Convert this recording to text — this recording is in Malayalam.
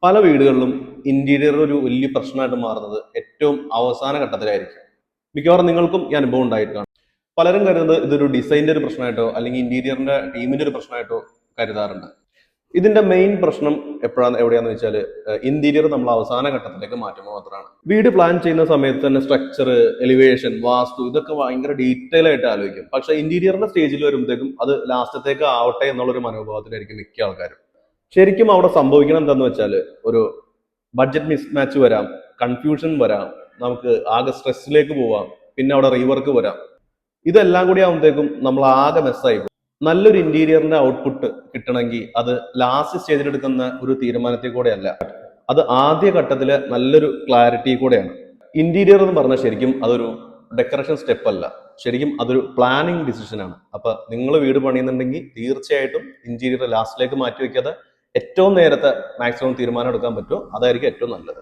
പല വീടുകളിലും ഇന്റീരിയർ ഒരു വലിയ പ്രശ്നമായിട്ട് മാറുന്നത് ഏറ്റവും അവസാന ഘട്ടത്തിലായിരിക്കും. മിക്കവാറും നിങ്ങൾക്കും ഈ അനുഭവം ഉണ്ടായിരിക്കാം. പലരും കരുതുന്നത് ഇതൊരു ഡിസൈനിന്റെ ഒരു പ്രശ്നമായിട്ടോ അല്ലെങ്കിൽ ഇന്റീരിയറിന്റെ ടീമിന്റെ ഒരു പ്രശ്നമായിട്ടോ കരുതാറുണ്ട്. ഇതിന്റെ മെയിൻ പ്രശ്നം എവിടെയാന്ന് വെച്ചാൽ ഇന്റീരിയർ നമ്മൾ അവസാന ഘട്ടത്തിലേക്ക് മാറ്റുമ്പോൾ മാത്രമാണ്. വീട് പ്ലാൻ ചെയ്യുന്ന സമയത്ത് തന്നെ സ്ട്രക്ചർ, എലിവേഷൻ, വാസ്തു ഇതൊക്കെ ഭയങ്കര ഡീറ്റെയിൽ ആയിട്ട് ആലോചിക്കും. പക്ഷെ ഇന്റീരിയറിന്റെ സ്റ്റേജിൽ വരുമ്പോഴത്തേക്കും അത് ലാസ്റ്റത്തേക്ക് ആവട്ടെ എന്നുള്ളൊരു മനോഭാവത്തിലായിരിക്കും മിക്ക ആൾക്കാരും. ശരിക്കും അവിടെ സംഭവിക്കണം എന്താന്ന് വെച്ചാൽ ഒരു ബഡ്ജറ്റ് മിസ്മാച്ച് വരാം, കൺഫ്യൂഷൻ വരാം, നമുക്ക് ആകെ സ്ട്രെസ്സിലേക്ക് പോവാം, പിന്നെ അവിടെ റീവർക്ക് വരാം. ഇതെല്ലാം കൂടി ആകുമ്പോഴത്തേക്കും നമ്മൾ ആകെ മെസ്സായി പോകും. നല്ലൊരു ഇന്റീരിയറിന്റെ ഔട്ട്പുട്ട് കിട്ടണമെങ്കിൽ അത് ലാസ്റ്റ് സ്റ്റേജിൽ എടുക്കുന്ന ഒരു തീരുമാനത്തിൽ കൂടെയല്ല, അത് ആദ്യ ഘട്ടത്തിലെ നല്ലൊരു ക്ലാരിറ്റി കൂടെയാണ്. ഇന്റീരിയർ എന്ന് പറഞ്ഞാൽ ശരിക്കും അതൊരു ഡെക്കറേഷൻ സ്റ്റെപ്പ് അല്ല, ശരിക്കും അതൊരു പ്ലാനിങ് ഡിസിഷനാണ്. അപ്പൊ നിങ്ങൾ വീട് പണിയുന്നുണ്ടെങ്കിൽ തീർച്ചയായിട്ടും ഇന്റീരിയർ ലാസ്റ്റിലേക്ക് മാറ്റി വെക്കാതെ ഏറ്റവും നേരത്തെ മാക്സിമം തീരുമാനം എടുക്കാൻ പറ്റുമോ അതായിരിക്കും ഏറ്റവും നല്ലത്.